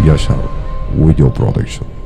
Yaşar Video Production.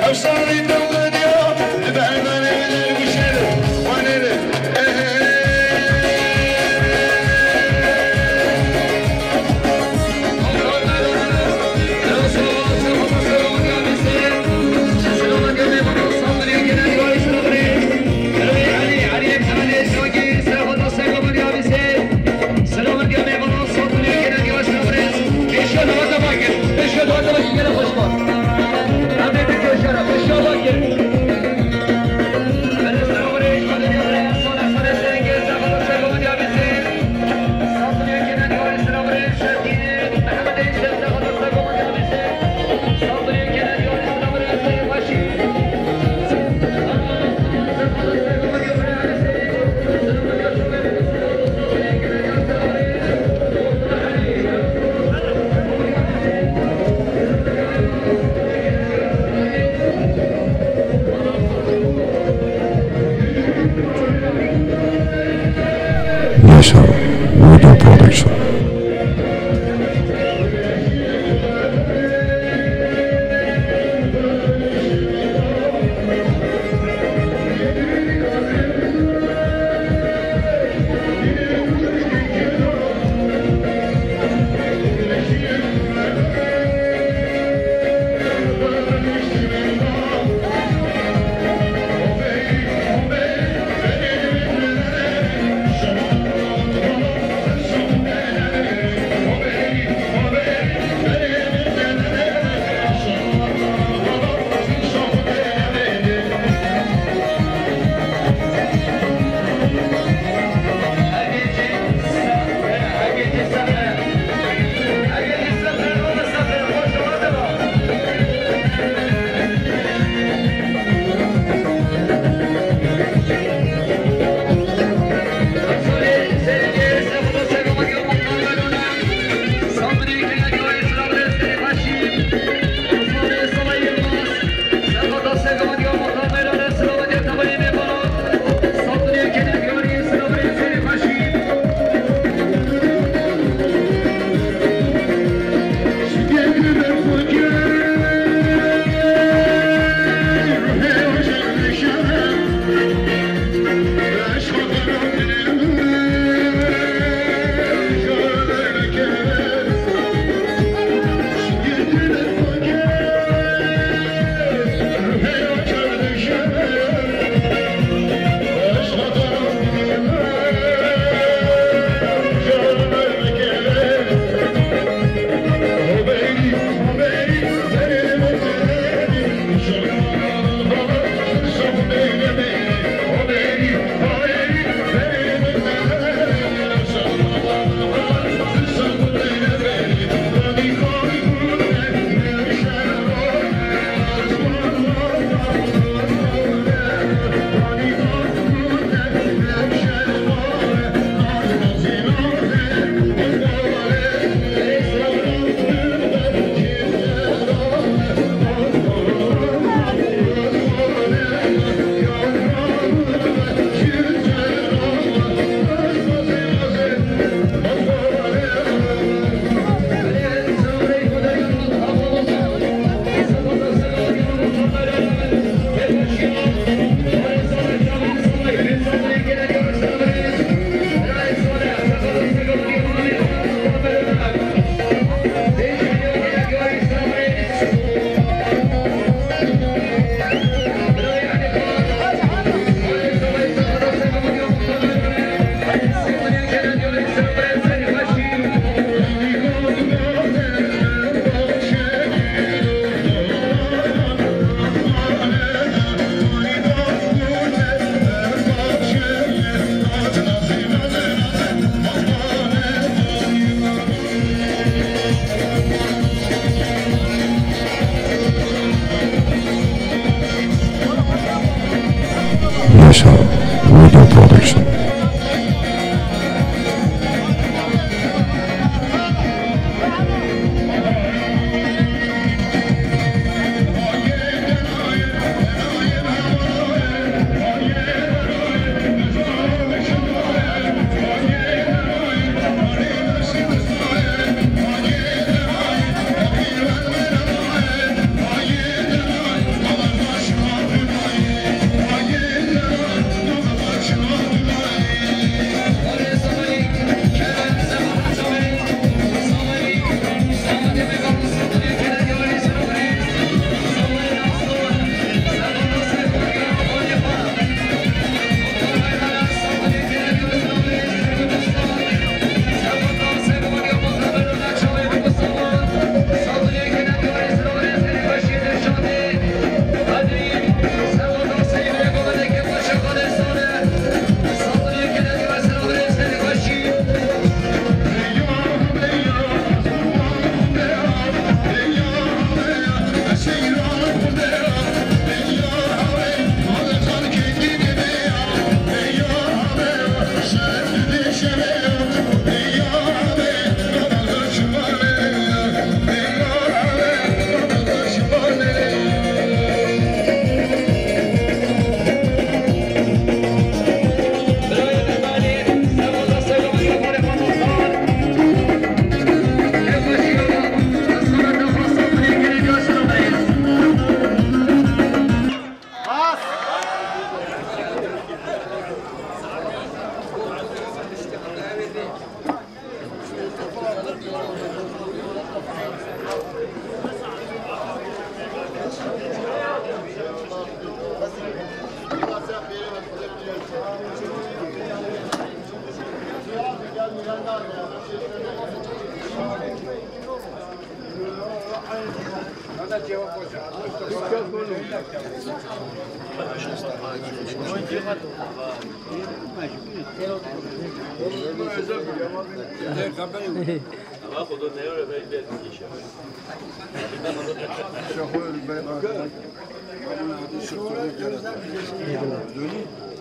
Yaşar Video Production. Beşe doğru da bakın gene hoş var. Abi bir köşe ara. Beşe bak gel.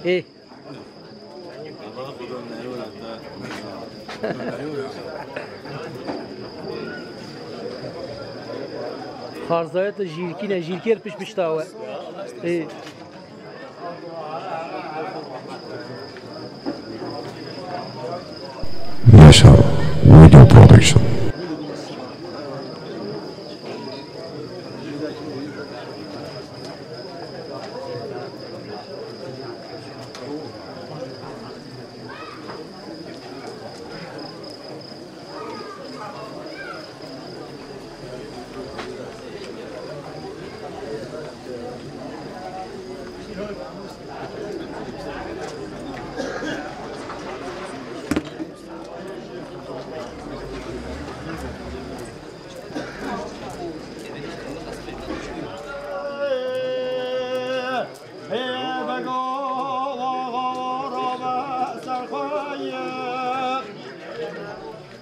ايه خارزايت جيركينا جيركير بيش بيشتاوى ايه Yaşar Video Production.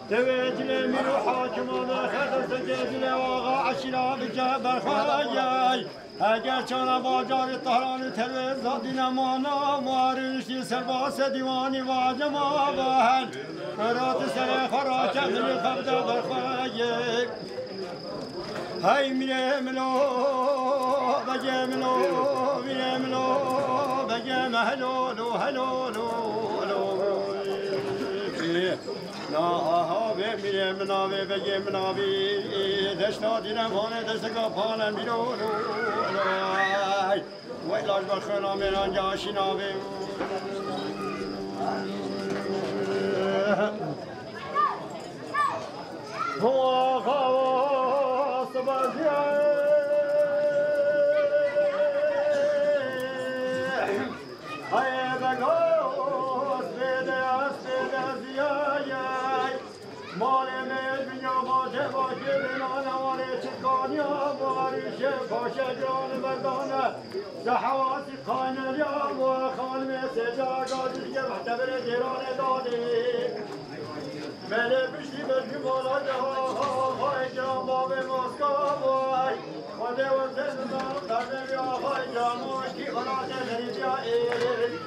توجل من حاكم خدر سجل واقع عشرة بجبر خواياي اگر چانا باجار طهران تلویز دادین مانا مارشتی سرباس دیوانی واجم آبان برات سر خراک من خبده برخواهی های میره ملو بگه ملو میره ملو بگه مهلولو هلولو ناهاوی میره مناوی بگه مناوی دشتا دیرم هانه دستگاه پانم بیرولو ویلاش بخنا میران جاشی ناوی خواست بازیه های بگاست بیده است بیده زیایی مال میل بیا باشه باشه بنا نوانه چکانیا باریشه باشه جان بردانه زحواسی خانه یا و خانم سجا گازی که محتبر دیران دادی بله بشتی بشتی بالا جها خواهی جان باب مسکا بای خانده و زندان درده بیا خواهی جان موشکی خلاص شریف یا ایر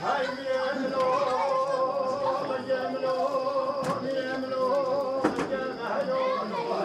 های میرملو بجملو میرملو بجم هلولو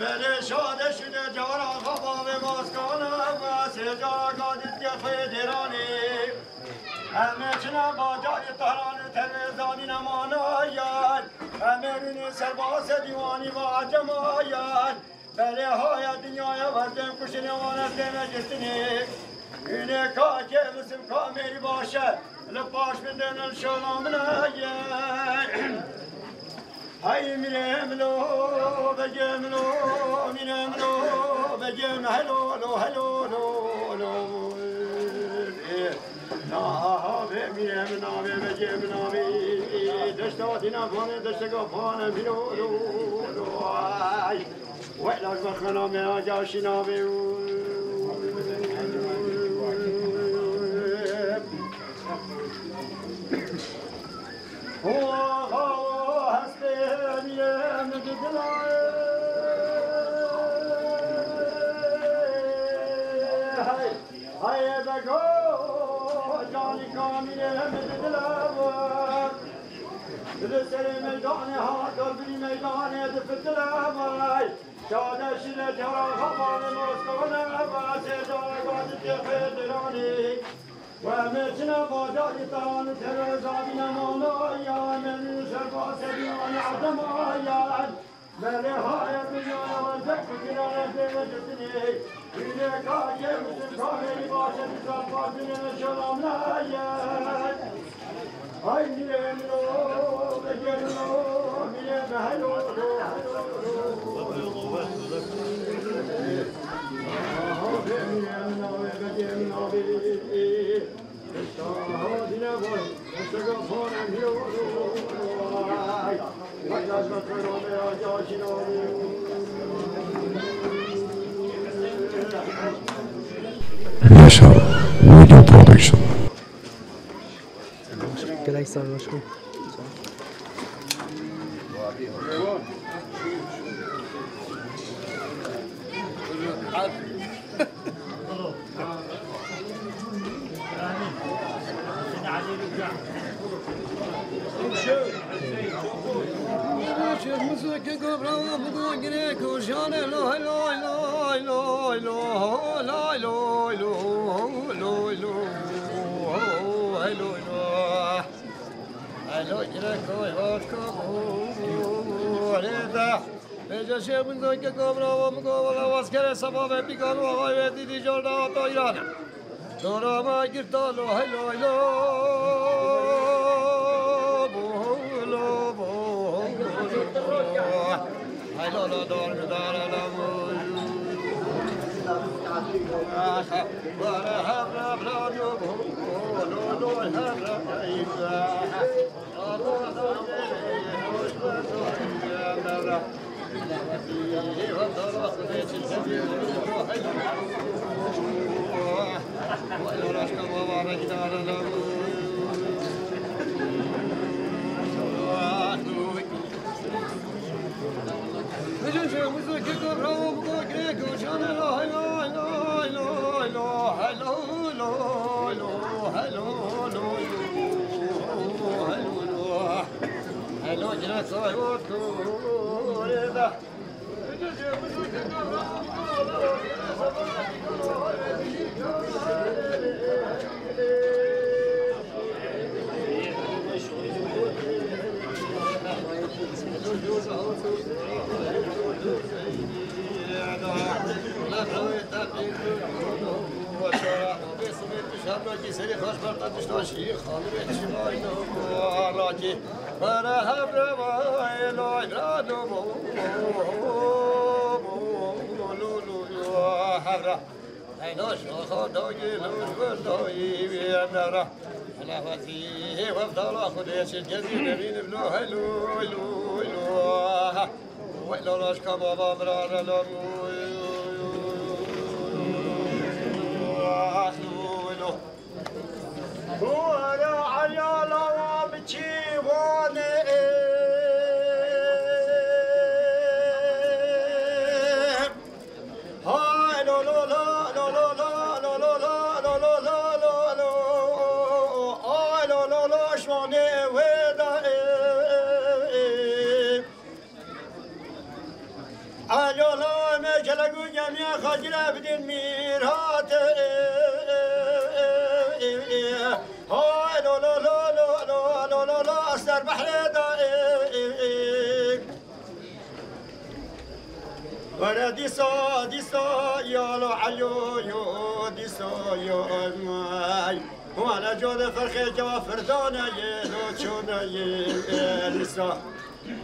بله شاده شده جارا خواب ماسکانه و سجا گادید که فیدرانی همه چنه با جای تهران تلویزانی نمان آید همه رونی سرباس دیوانی و عجم آید بله های دنیای وردم کشنی وانت دیمه جستنی اینه که بسیم کامیری باشه لپاش بندن الشلامن آید های میرملو بجملو میرملو بجم هلولو هلولو ناها میرم ناوی بجم ناوی دشتا دینا پانه دشتگاه پانه بیرولو ویلاش بخنا میرا جاشی ناوی بگو جانی کامی مدلوا دل سر میدان ها دلبری میدان دفتر وای شاده شیر جرا خبان مسکون واسه جاگاد تفدرانی و مچنا باجای تان ترزابی نمانا یا من سرباس دیوان عدم آیان بله های بیان و زکران دیوتنی اینه کاری مسلم کاری باشه بیشتر باشه شلام نایان ay mirem lo begem lo mirem haylo lo mirem lo begem lo dine boy saga fona hiro ay las vatro me ajashino Yaşar Video Production. Gleich sagen wir schon. Şehir bundaki kavramı mukavvala askere sabah bir kanı ağay dedi jorda to İran. Dorama girtalo haylo haylo. Bolo bolo. Haylo lo dor dara la mu. Bara habra blado bolo lo habra ida.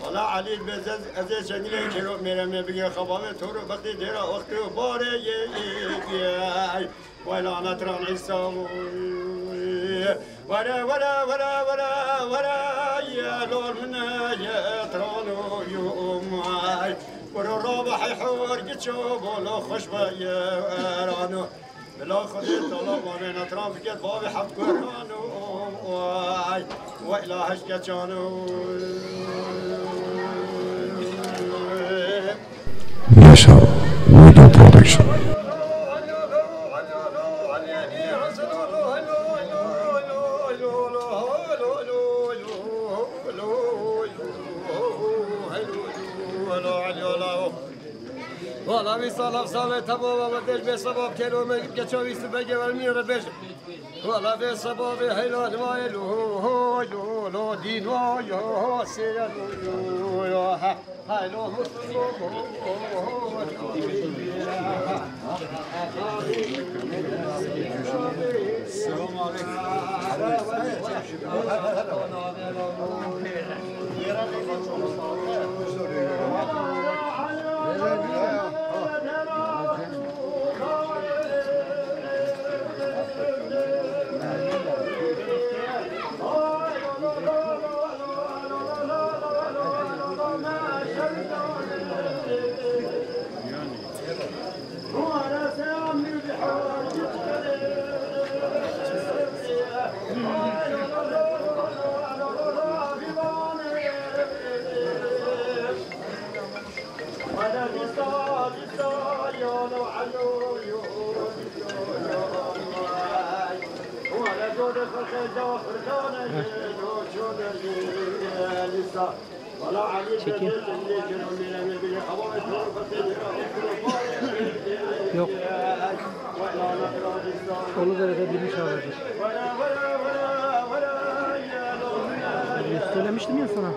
ولا علي البزاز أزاز شنيلة كيلو ميرم بيجي خبامة تورو بقي ديرا وقت بارة ياي ولا نتران عصام ولا ولا ولا ولا ولا يا لور منا يا ترانو يوم عاي ورا رابح حور جتشوب ولا خشبة يا رانو بلا خديت طلب وانا نتران في كت بابي حب قرانو واي وإلى هشكة جانو Yaşar Video Production. Valla bir salam samet tabu ve deş be sabah kelime geçavisti be gevermiyor beş. Valla be sabah be helal ve lo lo dino yo seya yo ha haylo Selam Çekin. Yok. Uludere'de bir iş alacak. Söylemiştim ya sana.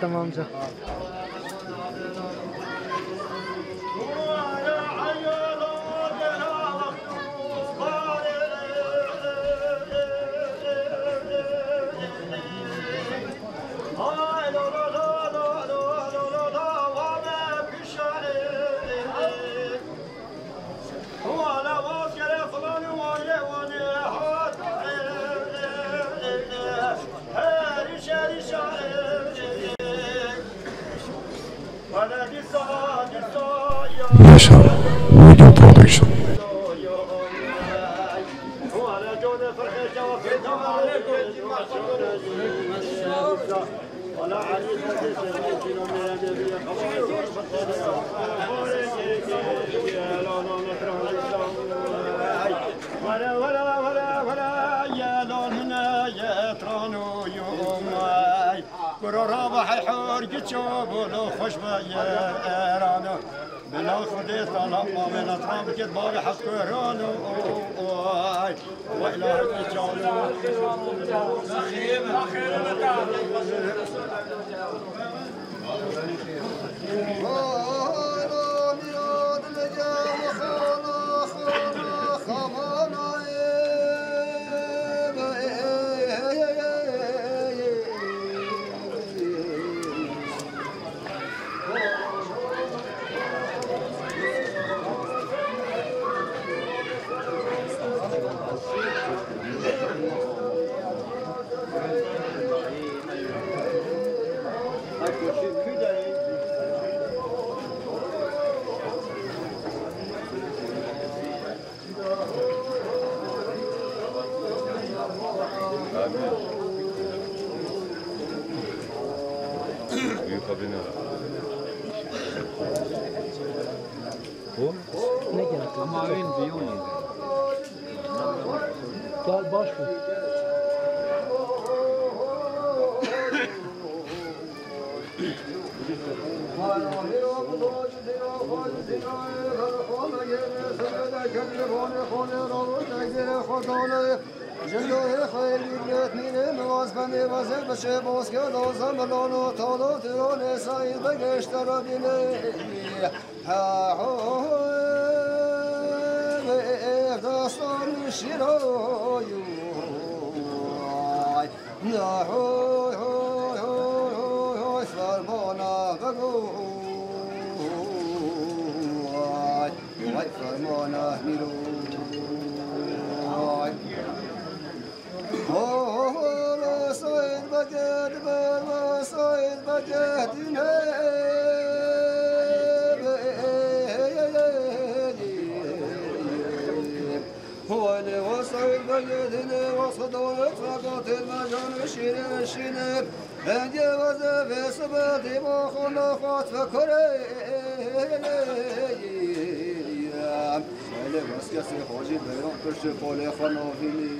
Tamam amca. Yaşar Video Production. رابح الحور قتشوب ولو خوش بيرانو بلا خدي طلب من اطرام كد بابي حسكرانو وإلى الجالو Ne gerek? Ama ön Vioni. Gel baş ver. جلوی خیلی بیت میره نواز بنده وزه بشه باز که لازم بلانو تالو ترون سعید بگشت را بینه داستان شیرایو نهوی فرمانا بگو وای فرمانا میرو سعید بگرد بر سعید بگرد ولی وسایل بگردینه وصدالت فقط المجان شیرین شینه هنگه وزه به سبتی با خونه خواهد فکره ولی بس کسی خواجی بیران پشت پاله خنافینی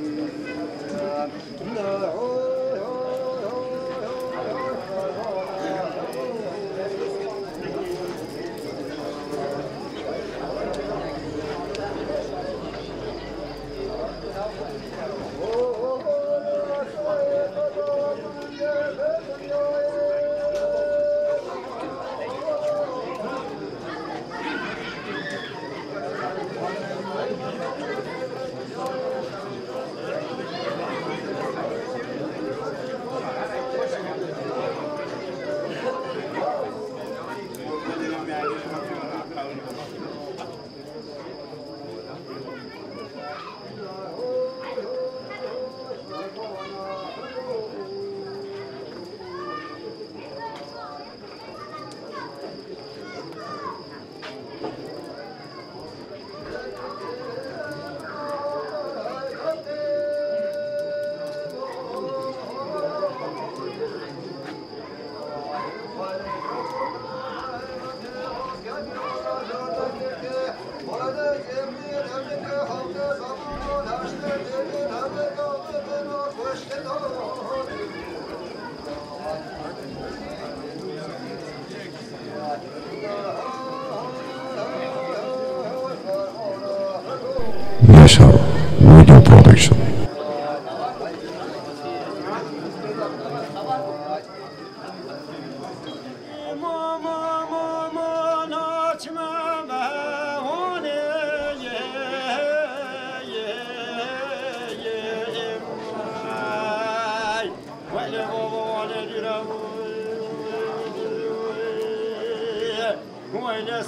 Yaşar Video Production.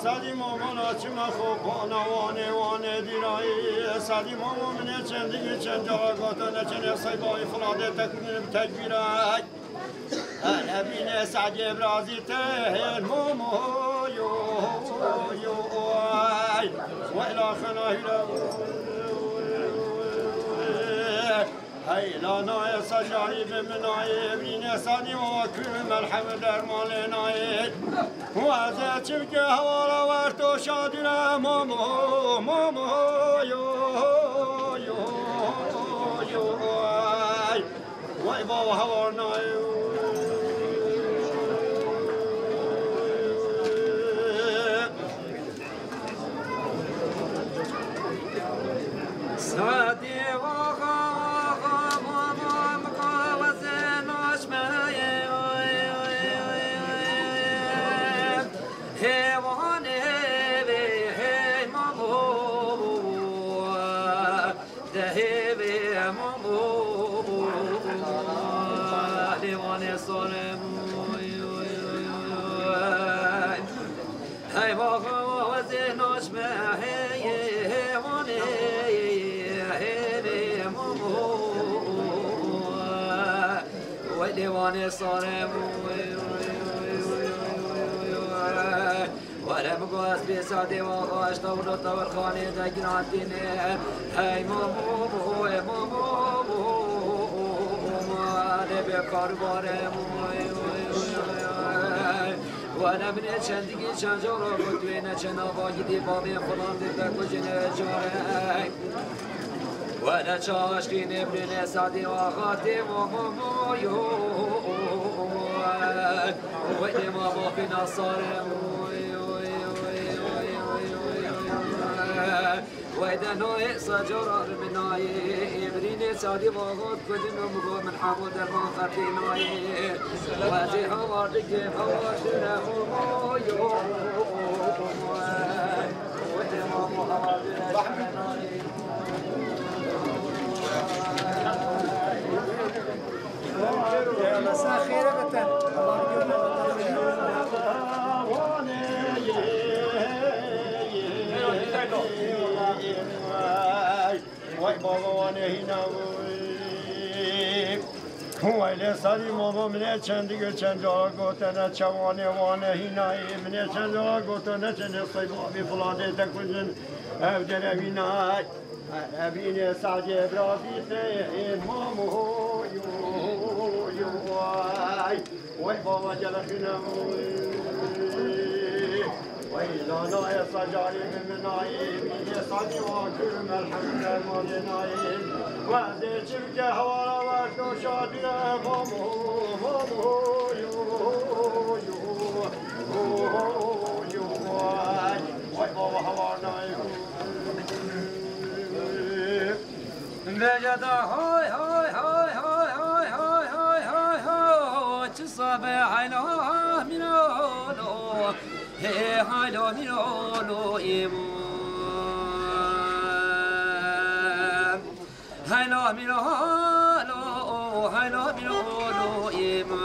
سادی مامان چما خوب نوانه وانه دیرایی سادی مامان من چندی چند جاگات نچن سایبای فلاده تکمین تکبیرای نبین سعد ابرازی تهل مامو یو یو آی و الاخنا هیرا هی لا نای سجاری بمنای ابرین سادی موکل مرحمه درمان نای و از چمکه حوالا ورتو شادینا مامو مامو یو یو یو آی وای بابا هوار نای سادی دیوانه صارم ولم قاس بسادي وغاش طور طور خاني دقناتيني هاي مامو مامو ما بكار بارم وانا من چندگی چند جا را بود وینه چنابا گیدی بابی فلان دیده کجنه جاره وانا چاشکی نبرین سادی و خاطی و مامویو ویدی مامو بنا صارم وإذا نوي سجرار من ناي إبرين سادي واغد كدن مغو من حمود المنخطي ناي واتي حواردك فواشنا خمايو وتمام حواردنا ناي مساء خير يا بطل وای بابا هینا وای سالی ماما منه چند دیگه چند جا گفتن چوانه وانه هینای منه چند جا گفتن چند صیبابی فلاده تکوزن او درمینای ابین سعدی برافی ته مامو وای بابا جلخینا وإذا نايا صجاري من نايم يصلي وكرم الحمد لله نايم وأزيد شبكة حوالة وقتو شادية مامو وي بابا حوالة نايم بجدا هاي هاي هاي هاي هاي هاي هاي هاي هاي تصبح على منو هي هالو منو إيمو هالو منو هالو منو إيمو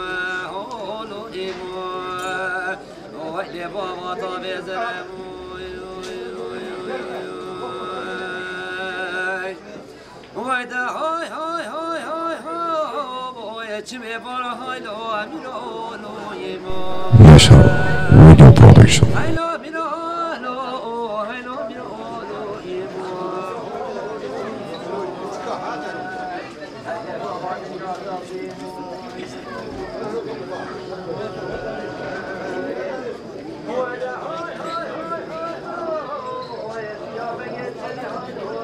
هالو إيمو وإلي بابا طبي زلمو ويدا هاي هاي هاي هاي هاي بويا چمي بارا هاي لو أميرو لو يما Yaşar Video Production. هاي لو أميرو لو هاي لو أميرو لو يما ويدا هاي هاي هاي هاي يا بنت هاي لو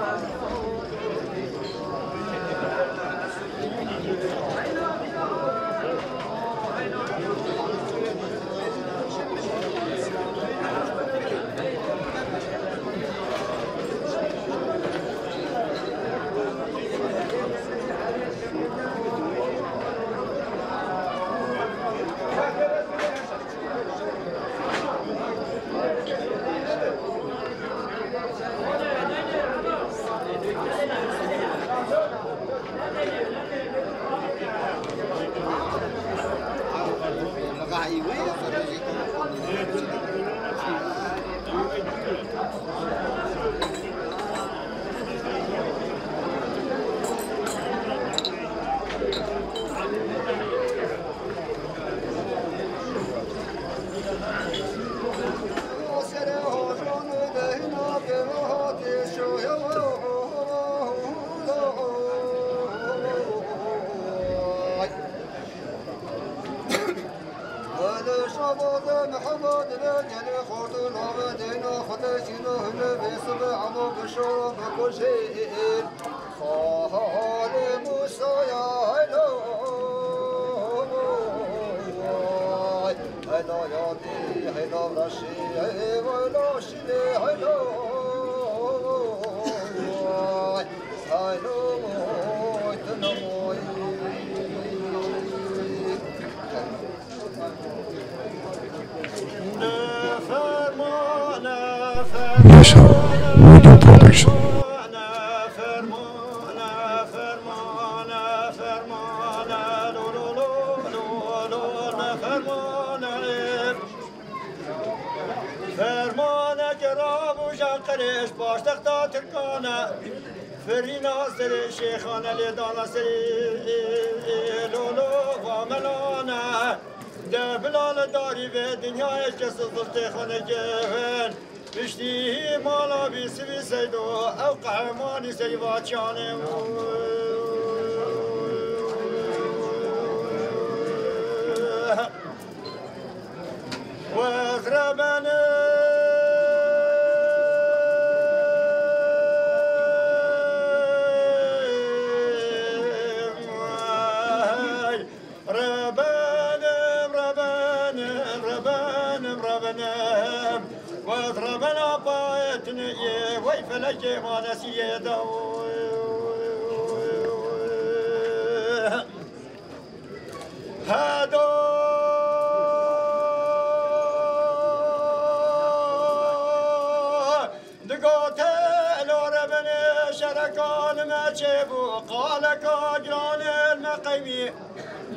Yaşar Video Production. باشتختا ترکانه فرینا سری شیخانه لیدانه سری لولو و ملانه ده بلال داری به دنیای کسی زلطه خانه گهن بشتی مالا بی سوی سیدو او قهرمانی سری واچانه و اغربنه وضربنا بايتني ويف فلك ما نسيده هذا دقاتل وربن شركان ما تشبو قالك أجران المقيمي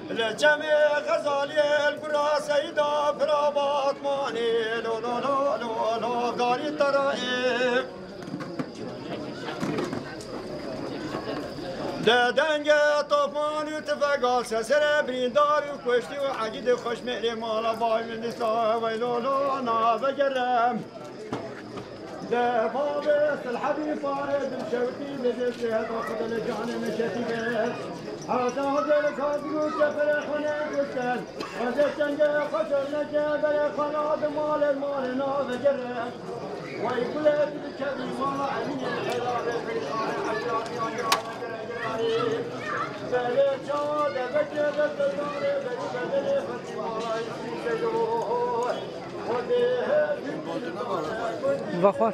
لجميع غزالي القرى سيدا برابات ماني لو لو لو لو لو داري ترائب دنگه طوفان تفقال سسر بریندار و کشتی و عقید خوش میری مالا بای من دستا ویلولو نابگرم دفاع بست الحبیب فارد الشوتی لدسته تاخد لجان مشتی بست حتى هذا الكاذب سفر خنا كتل هذا الدنگه خوش نجبر خنا مال المال نابگرم ويقول بالكبير ما عمين الحلال في الخارج Vahvar.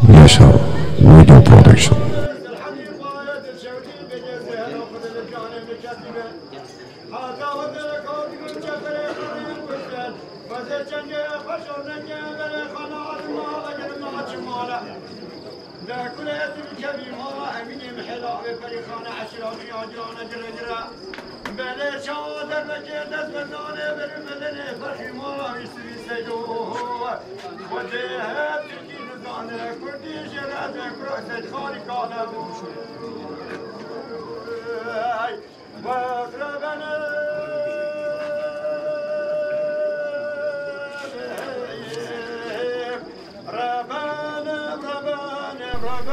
Yaşar Video Production.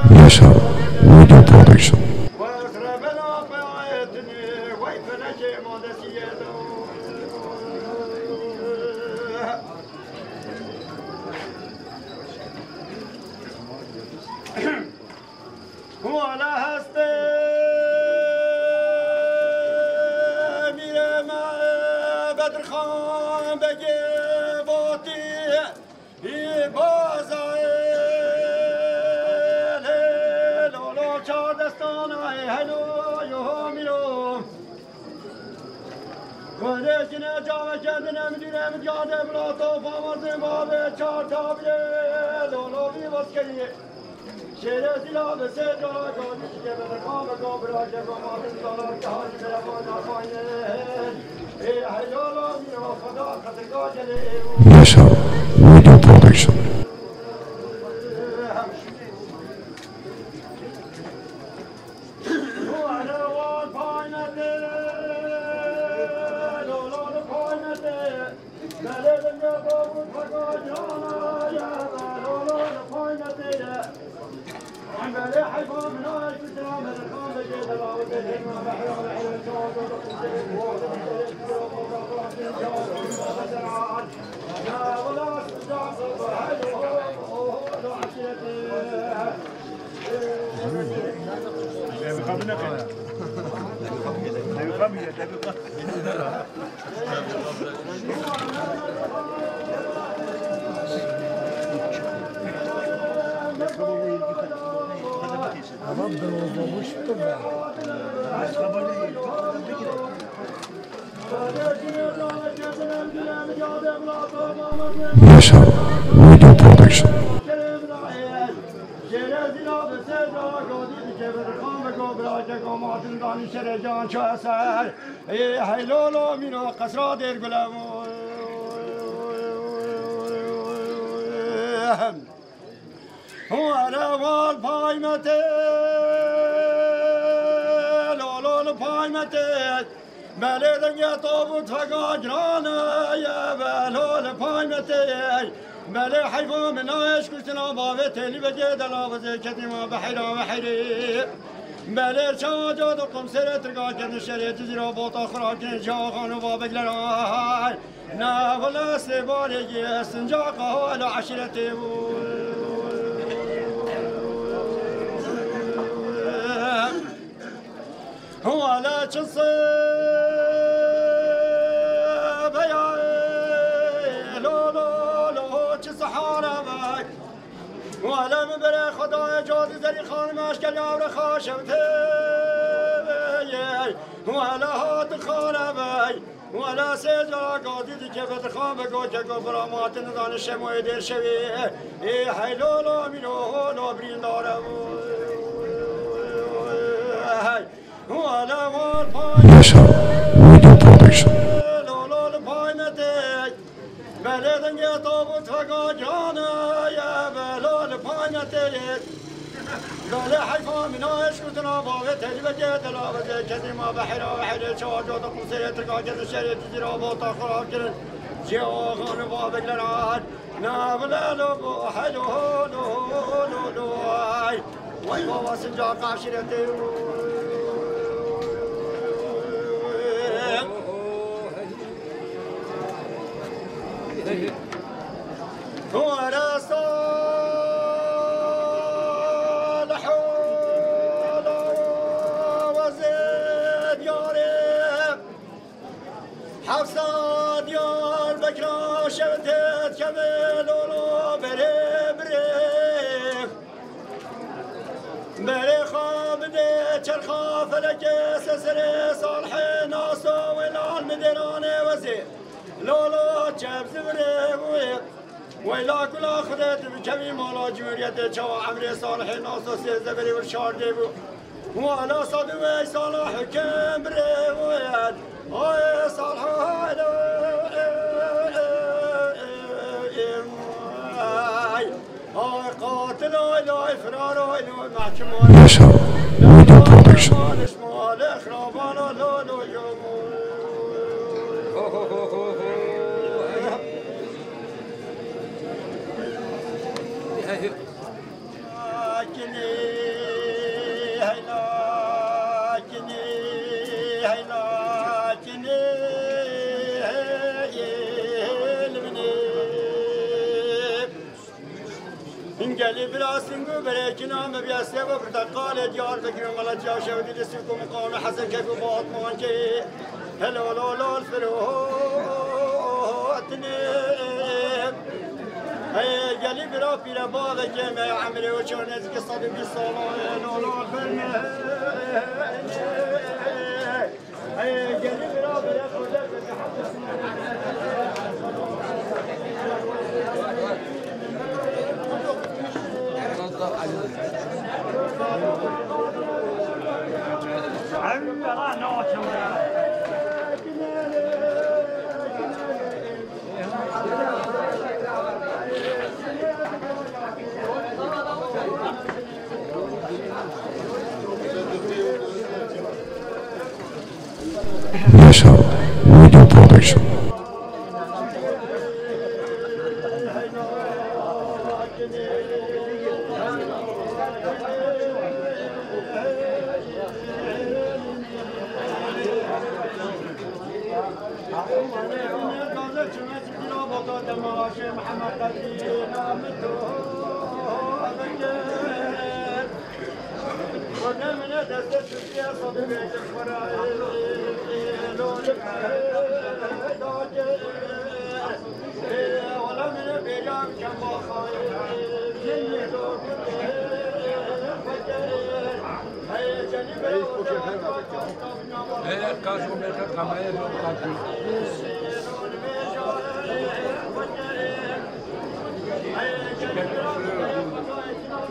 Yaşar Video Production. ولا هستي ميرا ما بدر خان بجي بوتي بازايل لولو چاردستان هلو يوميرو ورجنا جاوا جدنا مدير مدياده بلاطو فامازن بابه چار تابيه لولو بي واسكري شیر سیلا به سجا گانی که به کام گابرا که گمان سالار که حاج برمان آفاینه ای حیالا میرا خدا خطگاه جلی Yaşar Video Production. Tamam ben olmamıştım ya. Yaşar Production. Beleden ya tabut fagajrana ya belol paymetey bele hayvan min aş kuşuna bavet teli ve gedala ve zeketima bahira ve hayri bele çaca da komiseret rgaken şeret zira bota khraken jahan ve begler ay na vela sebare yesin jaqa ala aşirete هو لا تصيب يا لو لو لو تصحارة باي ولا مبري خداي جاد زري خان مشكل يا خاشمتي ولا هات خانة باي ولا سيجرا قاضي كيف تخان بقول كيكو برامات نضان الشموي دير شوي اي هاي لو لو منو لو برين دارو Yaşar Video Production. Beleden ya tabut fagajrana ya belol paymetey bele hayvan min aş kuşuna bavet teli ve gedala ve zeketima bahira ve hayri çaca da komiseret rgaken şeret zira bota khraken jahan ve begler ay na vela lo haylo lo lo lo ay vay baba sinca kaşirete ورا صالح وزيد يارب حفصة ديار بكرة شبتت كمل ولو بريخ بريخة بديت شرخة فلك سسري صالحي ناصو والعال مديناني وزيد لولا جاب زبري ويلا كل آخرت بكمي مالا جمهورية جوا عمري صالحي ناصو سيزبري والشار ديبو وعلى صدوي صالح كمبري ويد هاي صالح هاي قاتل هاي فرار هاي محكمة Yaşar Video Production. İngeli bilasın güberekina mebiyase ve portakale diyar bekir Malatya şevdi lisikum kavmi hasen kefu batman ki helal olal firuhatni hey geli bira pire bağda keme amre o çornez ki sadı bir salon olal ferne hey geli bira bira kudret Yaşar Video Production.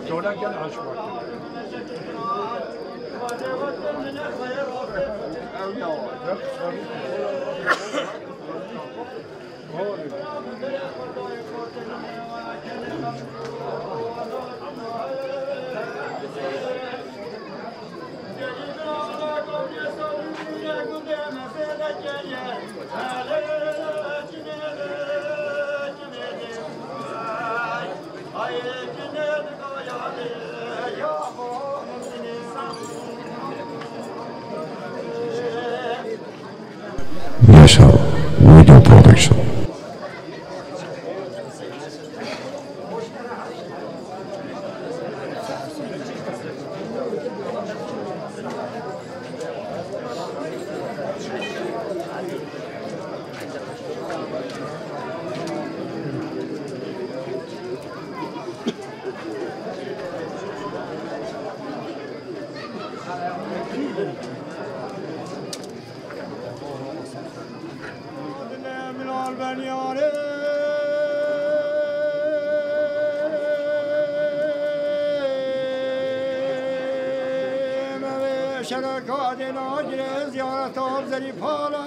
Sonra gel aç bak. Yaşar Video Production. شرکات ناجر زیارت آب زری پاله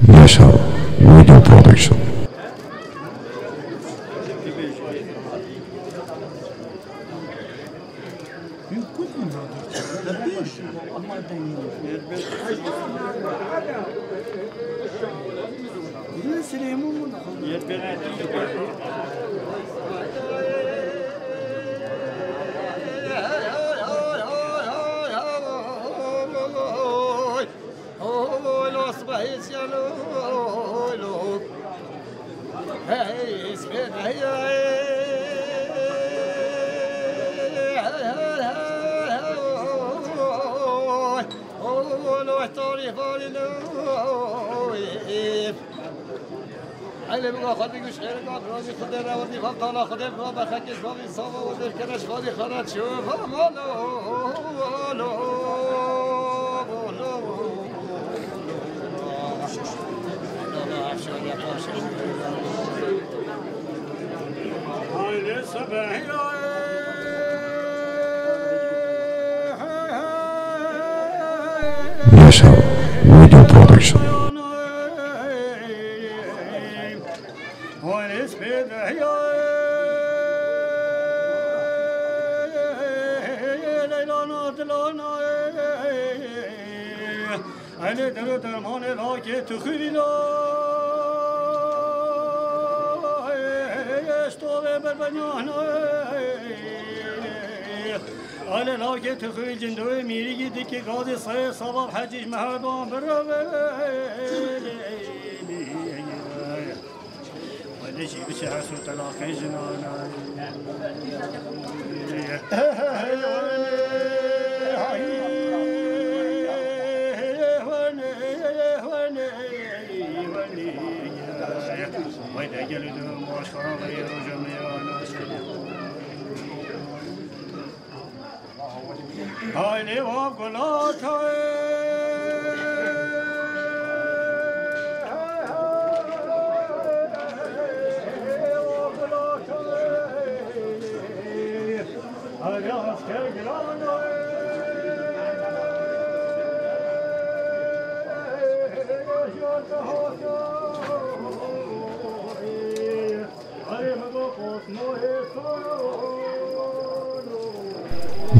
Yaşar Video Production. علم ما خود بگوش خیر کار رازی خود روانی فهم تالا خود ما بخکش باقی ساما و درکنش خودی خانت شوف مالو haydi sabah Yaşar Video Production. أنا درو درمان لاکی تو خویلا استوه بر بنیانا أنا لاکی تو خویل جندوی میری گیدی که گازی سای صبح حجیج مهدان برو وليش بشي حسو تلاقي جنانا وإذا جلدهم وأشخرا غير جميعنا هاي لي وابقلات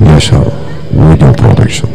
Yaşar Video Production.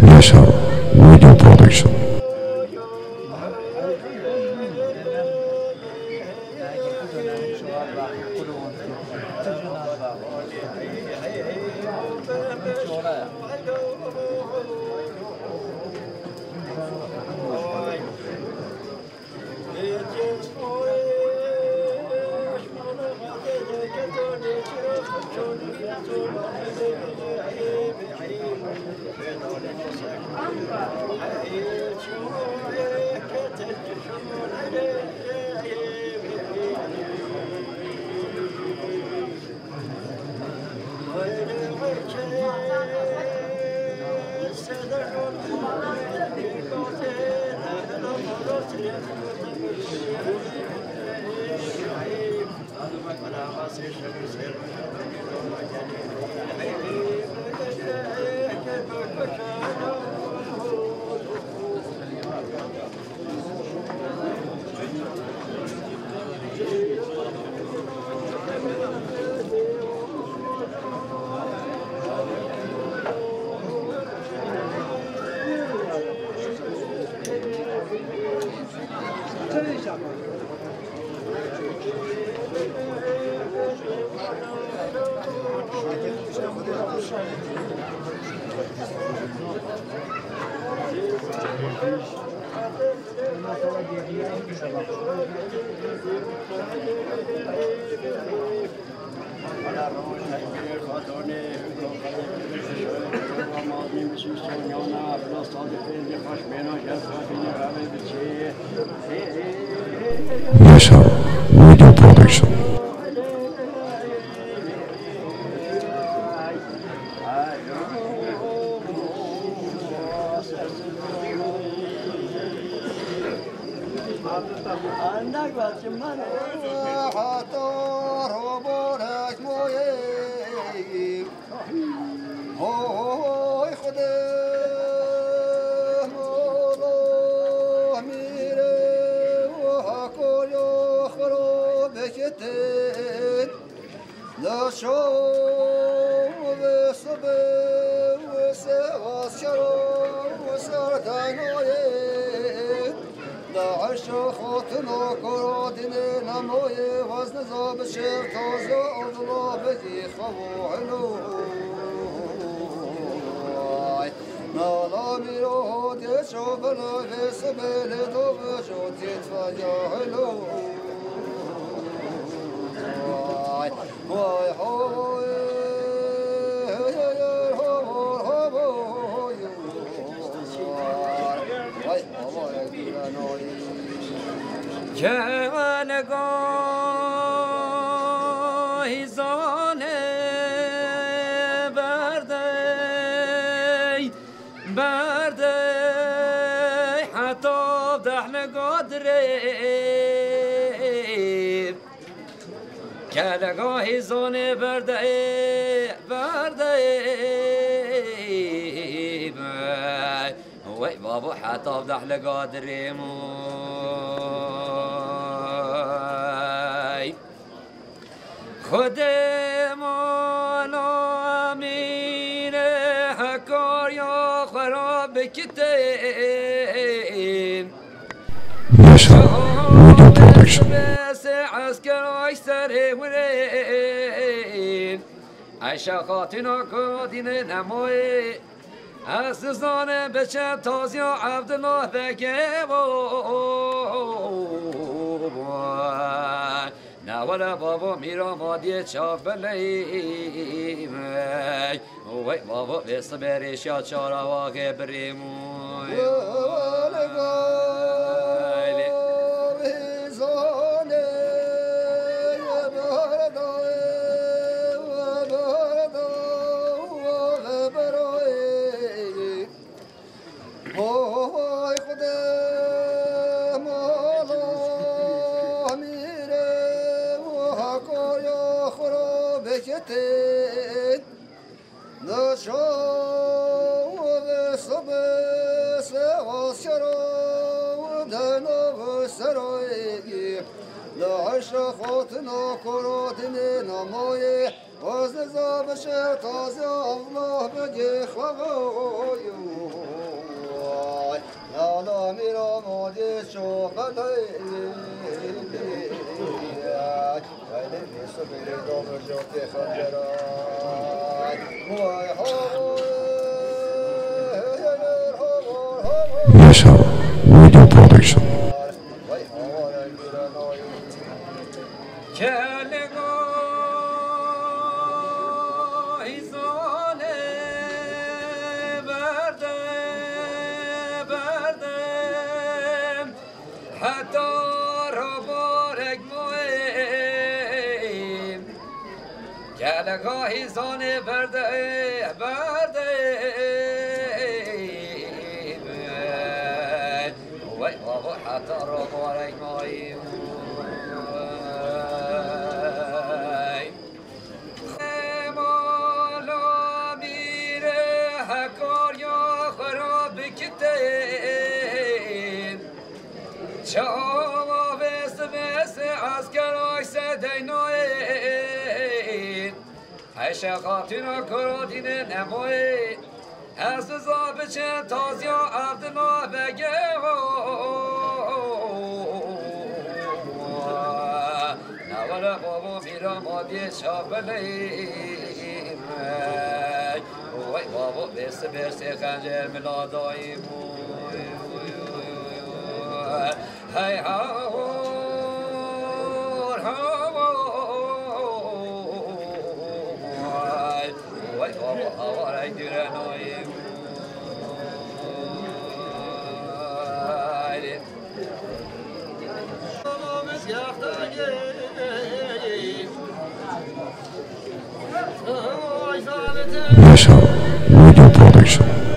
Yaşar Video Production. Yaşar Video Production. كالغاهي زوني بردي وي بابو حتى افضح لقادري موي خدمونا مينه هكار يا خراب كتين Yaşar Video Production. عسكر اشتري ولين عيشا خاطنا كودين نموي اسزان بچه تازی عبدالله بگیبو نوالا بابا میرا مادی چاف بلیم وی بابا بست بریشا چارا واقع بریموی خاطنا کراتن نمای از نزابش تازه الله بگی خواهی لالا میرا مادی شوخلی ولی میسو بیلی دامر جاتی خنجرات وای Yaşar Video Production. گاهی زانه برده وای بابا حتی را بارک مایی مالا میره حکار یا خراب کتین چاوا بست از گراش سدینای عیش خاطر کرودین نمایی از زاب چند تازی عبدنا بگه نوال بابا میرا مادی شابلیم وای بابا بست خنجر ملاداییم های هاور وای بابا هاورای دیرناییم Yaşar Video Production.